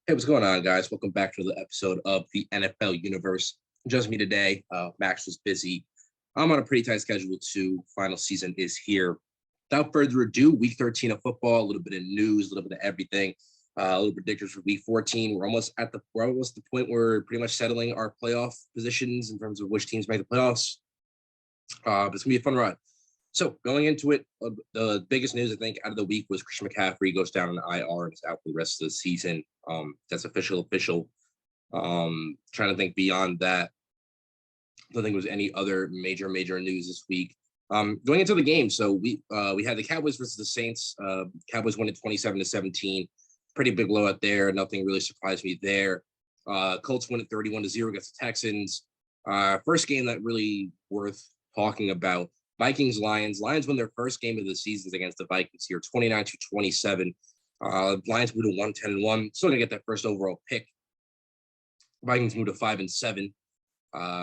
Hey, what's going on, guys? Welcome back to the episode of the NFL Universe. Just me today. Max was busy. I'm on a pretty tight schedule too. Final season is here. Without further ado, week 13 of football, a little bit of news, a little bit of everything, a little predictors for week 14. We're almost at the point where we're pretty much settling our playoff positions in terms of which teams make the playoffs. But it's gonna be a fun ride. So going into it, the biggest news I think out of the week was Christian McCaffrey goes down on IR and is out for the rest of the season. That's official. Trying to think beyond that. I don't think there was any other major news this week. Going into the game, so we had the Cowboys versus the Saints. Cowboys won it 27-17. Pretty big blowout there. Nothing really surprised me there. Colts win it 31-0 against the Texans. First game that really worth talking about. Vikings Lions. Lions win their first game of the season against the Vikings here, 29-27. Lions moved to 1-10-1. Still gonna get that first overall pick. Vikings moved to 5-7.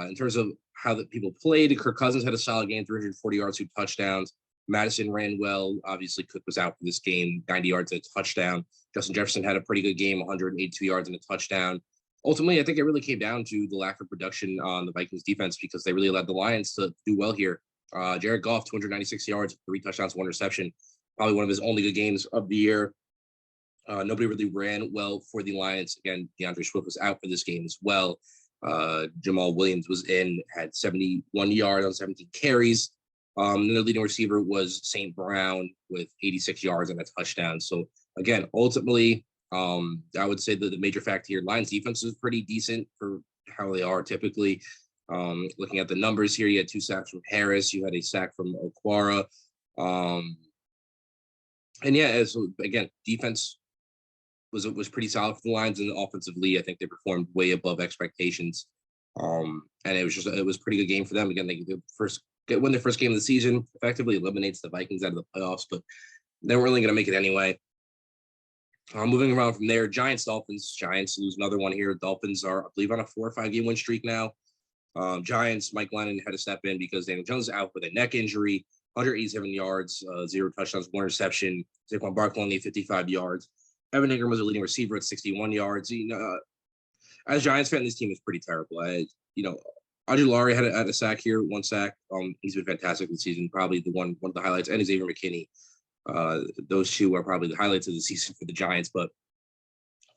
In terms of how the people played, Kirk Cousins had a solid game, 340 yards, 2 touchdowns. Madison ran well. Obviously, Cook was out for this game, 90 yards and a touchdown. Justin Jefferson had a pretty good game, 182 yards and a touchdown. Ultimately, I think it really came down to the lack of production on the Vikings defense because they really led the Lions to do well here. Jared Goff, 296 yards, 3 touchdowns, 1 reception. Probably one of his only good games of the year. Nobody really ran well for the Lions. Again, DeAndre Swift was out for this game as well. Jamal Williams was in, had 71 yards on 17 carries. And the leading receiver was St. Brown with 86 yards and a touchdown. So, again, ultimately, I would say that the major factor here, Lions defense is pretty decent for how they are typically. Looking at the numbers here, you had 2 sacks from Harris. You had a sack from Okwara. And yeah, so again, defense was pretty solid for the Lions, and offensively, I think they performed way above expectations. And it was a pretty good game for them. Again, they win their first game of the season, effectively eliminates the Vikings out of the playoffs, but they weren't really going to make it anyway. Moving around from there, Dolphins. Giants lose another one here. Dolphins are, I believe, on a 4 or 5 game win streak now. Giants, Mike Lennon had to step in because Daniel Jones is out with a neck injury, 187 yards, 0 touchdowns, 1 reception. Saquon Barkley only 55 yards. Evan Ingram was a leading receiver at 61 yards. As a Giants fan, this team is pretty terrible. Ojulari had a sack here, 1 sack. He's been fantastic this season. Probably one of the highlights, and Xavier McKinney. Those two are probably the highlights of the season for the Giants. But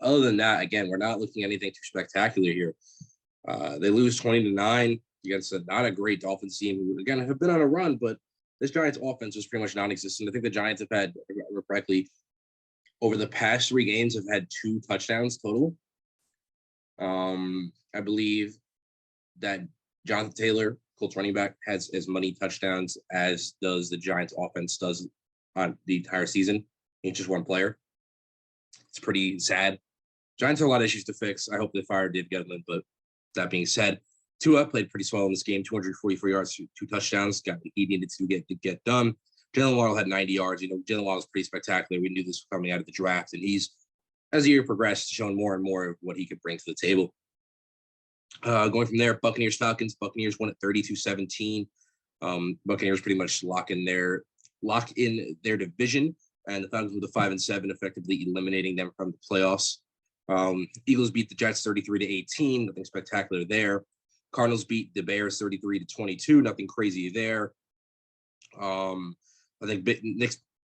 other than that, again, we're not looking at anything too spectacular here. They lose 20-9 against not a great Dolphins team who, again, have been on a run, but this Giants offense was pretty much non-existent. I think the Giants have had, correctly, over the past 3 games have had 2 touchdowns total. I believe that Jonathan Taylor, Colts running back, has as many touchdowns as does the Giants offense does on the entire season. He's just one player. It's pretty sad. Giants have a lot of issues to fix. I hope they fire Dave Gettleman, but that being said, Tua played pretty well in this game, 244 yards, 2 touchdowns. Got what he needed to get done. Jalen Waddle had 90 yards. Jalen Waddle was pretty spectacular. We knew this coming out of the draft, and he's, as the year progressed, shown more and more of what he could bring to the table. Going from there, Buccaneers Falcons. Buccaneers won at 32-17. Buccaneers pretty much lock in their division, and the Falcons with a 5-7, effectively eliminating them from the playoffs. Eagles beat the Jets 33-18. Nothing spectacular there. Cardinals beat the Bears 33-22. Nothing crazy there. I think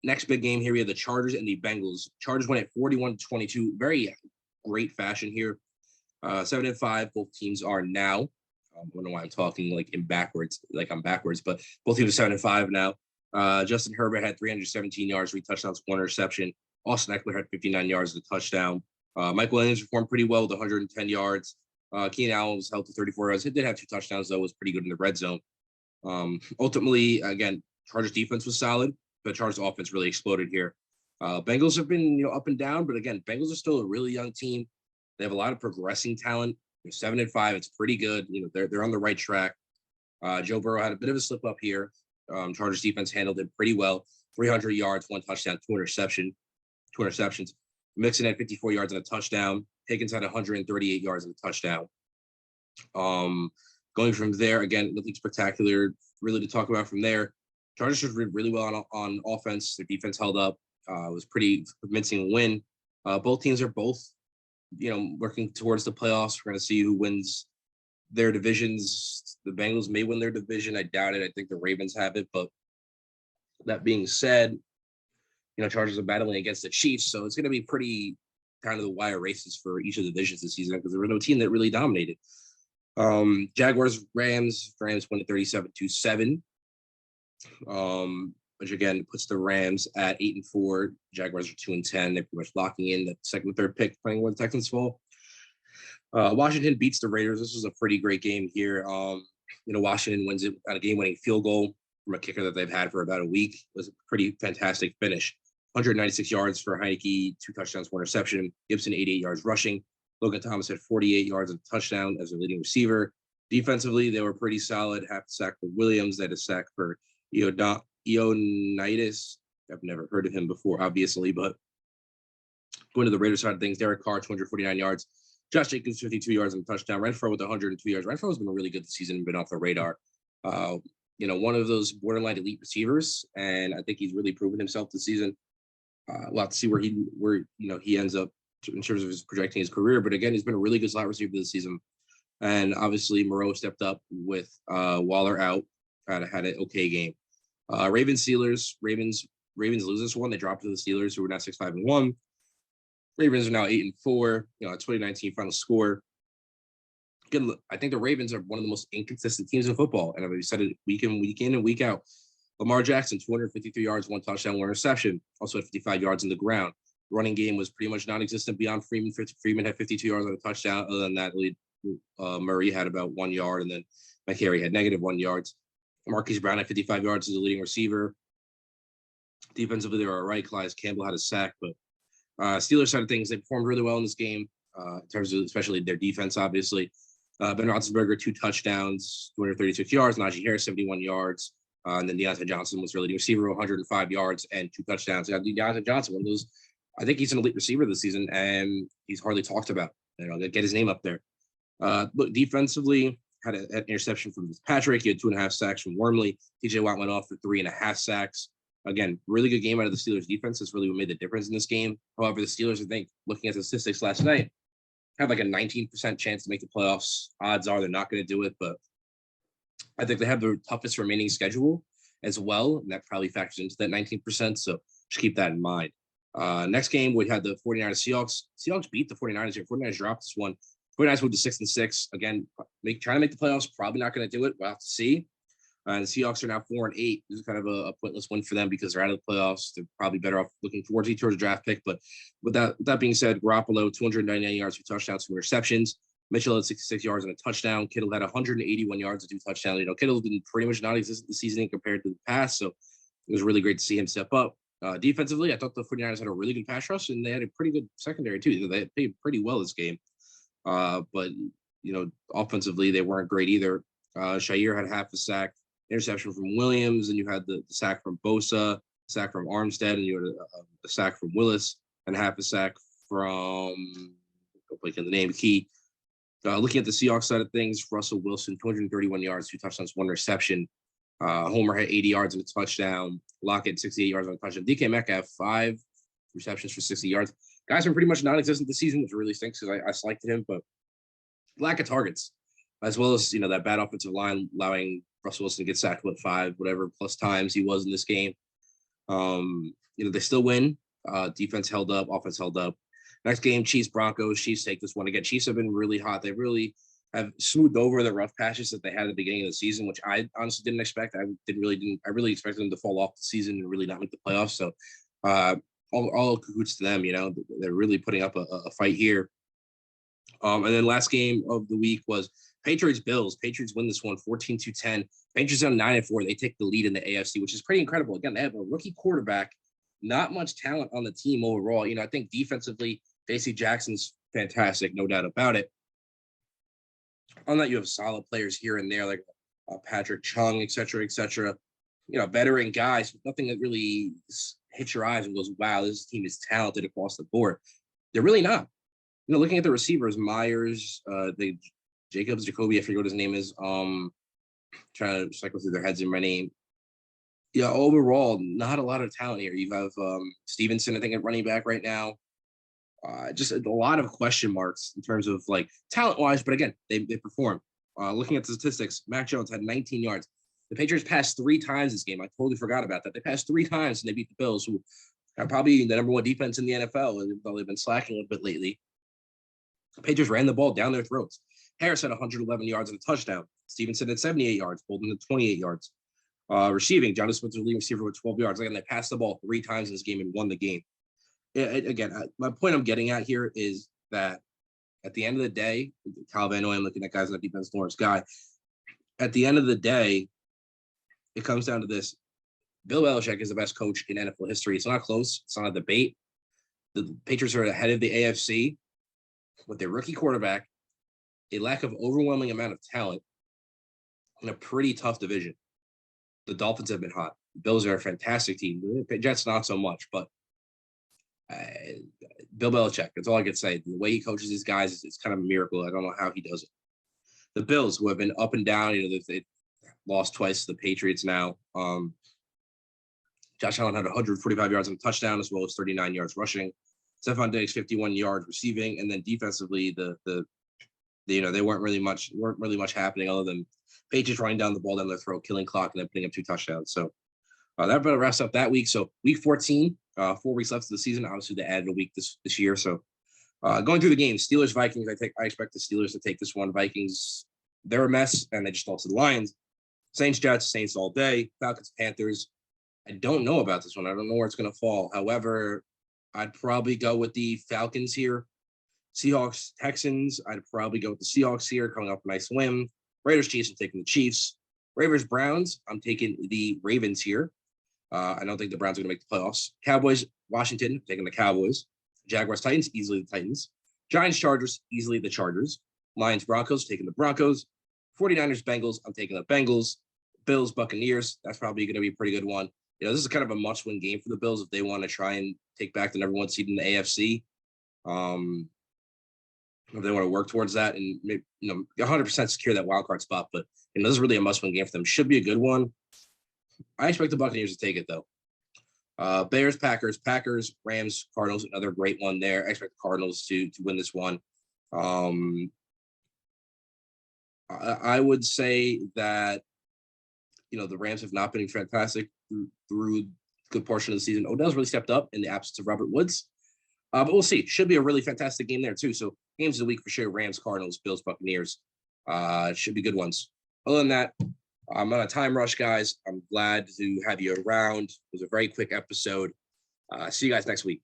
next big game here, we have the Chargers and the Bengals. Chargers went at 41-22. Very great fashion here. 7-5. Both teams are now. I don't know why I'm talking like I'm backwards, but both teams are 7-5 now. Justin Herbert had 317 yards, 3 touchdowns, 1 interception. Austin Eckler had 59 yards and a touchdown. Mike Williams performed pretty well with 110 yards. Keenan Allen was held to 34 yards. He did have 2 touchdowns, though. Was pretty good in the red zone. Ultimately, again, Chargers defense was solid, but Chargers offense really exploded here. Bengals have been up and down, but again, Bengals are still a really young team. They have a lot of progressing talent. They're 7-5. It's pretty good. They're on the right track. Joe Burrow had a bit of a slip up here. Chargers defense handled it pretty well. 300 yards, 1 touchdown, 2 interceptions. Mixon had 54 yards and a touchdown. Higgins had 138 yards and a touchdown. Going from there, again, nothing spectacular really to talk about from there. Chargers did really well on offense. Their defense held up. It was pretty convincing win. Both teams are both working towards the playoffs. We're going to see who wins their divisions. The Bengals may win their division. I doubt it. I think the Ravens have it. But that being said, Chargers are battling against the Chiefs. So it's going to be pretty kind of the wire races for each of the divisions this season because there was no team that really dominated. Jaguars, Rams win at 37-7. Which again puts the Rams at 8-4. Jaguars are 2-10. They're pretty much locking in the second and third pick, depending where the Texans fall. Washington beats the Raiders. This was a pretty great game here. Washington wins it on a game-winning field goal from a kicker that they've had for about a week. It was a pretty fantastic finish. 196 yards for Heineke, 2 touchdowns, 1 interception. Gibson, 88 yards rushing. Logan Thomas had 48 yards and a touchdown as their leading receiver. Defensively, they were pretty solid. Half a sack for Williams. They had a sack for Ioannidis. I've never heard of him before, obviously, but going to the Raiders side of things, Derek Carr, 249 yards. Josh Jacobs, 52 yards and a touchdown. Renfro with 102 yards. Renfro has been really good this season and been off the radar. One of those borderline elite receivers, and I think he's really proven himself this season. We'll have to see where he ends up in terms of his projecting his career. But again, he's been a really good slot receiver this season. And obviously, Moreau stepped up with Waller out. Had an okay game. Ravens Steelers. Ravens lose this one. They dropped to the Steelers, who are now 6-5-1. Ravens are now 8-4. 2019 final score. Again, I think the Ravens are one of the most inconsistent teams in football, and I've said it week in and week out. Lamar Jackson, 253 yards, 1 touchdown, 1 interception. Also had 55 yards in the ground. Running game was pretty much non-existent beyond Freeman. Freeman had 52 yards on a touchdown. Other than that, Murray had about 1 yard, and then McCarry had -1 yards. Marquise Brown had 55 yards as the leading receiver. Defensively, they were all right. Calais Campbell had a sack, but Steelers side of things, they performed really well in this game in terms of especially their defense, obviously. Ben Roethlisberger, 2 touchdowns, 236 yards. Najee Harris, 71 yards. And then Deontay Johnson was their leading receiver, 105 yards and 2 touchdowns. Deontay Johnson, one of those, I think he's an elite receiver this season, and he's hardly talked about. Get his name up there. Look, defensively, had an interception from Patrick. He had 2.5 sacks from Wormley. TJ Watt went off for 3.5 sacks. Again, really good game out of the Steelers defense. That's really what made the difference in this game. However, the Steelers, I think, looking at the statistics last night, have like a 19% chance to make the playoffs. Odds are they're not going to do it, but I think they have the toughest remaining schedule as well, and that probably factors into that 19%, so just keep that in mind. Next game, we had the 49ers Seahawks. Seahawks beat the 49ers here. 49ers dropped this one. 49ers moved to 6-6. Again, trying to make the playoffs, probably not going to do it. We'll have to see. The Seahawks are now 4-8. This is kind of a pointless win for them because they're out of the playoffs. They're probably better off looking towards a draft pick. But with that being said, Garoppolo, 299 yards, 2 touchdowns, 2 interceptions. Mitchell had 66 yards and a touchdown. Kittle had 181 yards and 2 touchdowns. Kittle's been pretty much non-existent this season compared to the past, so it was really great to see him step up. Defensively, I thought the 49ers had a really good pass rush, and they had a pretty good secondary, too. They played pretty well this game. But offensively, they weren't great either. Shair had half a sack, interception from Williams, and you had the sack from Bosa, sack from Armstead, and you had a sack from Willis, and half a sack from, Key. Looking at the Seahawks side of things, Russell Wilson, 231 yards, 2 touchdowns, 1 interception. Homer had 80 yards and a touchdown. Lockett, 68 yards on a touchdown. DK Metcalf, 5 receptions for 60 yards. Guys are pretty much non-existent this season, which really stinks because I selected him, but lack of targets, as well as, that bad offensive line allowing Russell Wilson to get sacked, 5, whatever, plus times he was in this game. They still win. Defense held up, offense held up. Next game, Chiefs-Broncos. Chiefs take this one again. Chiefs have been really hot. They really have smoothed over the rough patches that they had at the beginning of the season, which I honestly didn't expect. I really expected them to fall off the season and really not make the playoffs. So all cahoots to them, they're really putting up a fight here. And then last game of the week was Patriots Bills. Patriots win this one 14-10. Patriots on 9-4. They take the lead in the AFC, which is pretty incredible. Again, they have a rookie quarterback, not much talent on the team overall. I think defensively, J.C. Jackson's fantastic, no doubt about it. On that, you have solid players here and there, like Patrick Chung, et cetera, veteran guys, but nothing that really hits your eyes and goes, wow, this team is talented across the board. They're really not. Looking at the receivers, Myers, Jacobs, Jacoby, I forget what his name is. Trying to cycle through their heads in my name. Yeah, overall, not a lot of talent here. You have Stevenson, I think, at running back right now. Just a lot of question marks in terms of like talent-wise, but again, they perform. Looking at the statistics, Mac Jones had 19 yards. The Patriots passed 3 times this game. I totally forgot about that. They passed 3 times and they beat the Bills, who are probably the number 1 defense in the NFL, and they've been slacking a little bit lately. The Patriots ran the ball down their throats. Harris had 111 yards and a touchdown. Stevenson had 78 yards, Bolden had 28 yards. Receiving, Jonathan Smith was the leading receiver with 12 yards. Again, they passed the ball 3 times in this game and won the game. Again, my point I'm getting at here is that at the end of the day, Kyle Van Noy, I'm looking at guys on the defense, Lawrence Guy. At the end of the day, it comes down to this. Bill Belichick is the best coach in NFL history. It's not close. It's not a debate. The Patriots are ahead of the AFC with their rookie quarterback, a lack of overwhelming amount of talent, and a pretty tough division. The Dolphins have been hot. The Bills are a fantastic team. The Jets, not so much, but Bill Belichick, that's all I could say. The way he coaches these guys, it's kind of a miracle. I don't know how he does it. The Bills, who have been up and down, they lost twice to the Patriots now. Josh Allen had 145 yards and a touchdown, as well as 39 yards rushing. Stephon Diggs, 51 yards receiving, and then defensively, they weren't really much happening other than Patriots running down the ball down their throat, killing clock, and then putting up 2 touchdowns. So that about wraps up that week. So week 14, 4 weeks left of the season. Obviously, they added a week this year. So going through the games, Steelers, Vikings. I expect the Steelers to take this one. Vikings, they're a mess, and they just lost to the Lions. Saints, Jets, Saints all day. Falcons, Panthers. I don't know about this one. I don't know where it's going to fall. However, I'd probably go with the Falcons here. Seahawks, Texans. I'd probably go with the Seahawks here, coming off a nice win. Raiders, Chiefs. I'm taking the Chiefs. Ravens, Browns. I'm taking the Ravens here. I don't think the Browns are going to make the playoffs. Cowboys, Washington. Taking the Cowboys. Jaguars, Titans. Easily the Titans. Giants, Chargers. Easily the Chargers. Lions, Broncos. Taking the Broncos. 49ers, Bengals. I'm taking the Bengals. Bills, Buccaneers. That's probably going to be a pretty good one. This is kind of a must-win game for the Bills if they want to try and take back the number 1 seed in the AFC. If they want to work towards that and maybe, 100% secure that wild card spot. But this is really a must-win game for them. Should be a good one. I expect the Buccaneers to take it though. Bears, Packers, Rams, Cardinals. Another great one there. I expect the Cardinals to win this one. I would say that the Rams have not been fantastic through a good portion of the season. Odell's really stepped up in the absence of Robert Woods. But we'll see. Should be a really fantastic game there, too. So games of the week for sure. Rams, Cardinals, Bills, Buccaneers. Should be good ones. Other than that, I'm on a time rush, guys. I'm glad to have you around. It was a very quick episode. See you guys next week.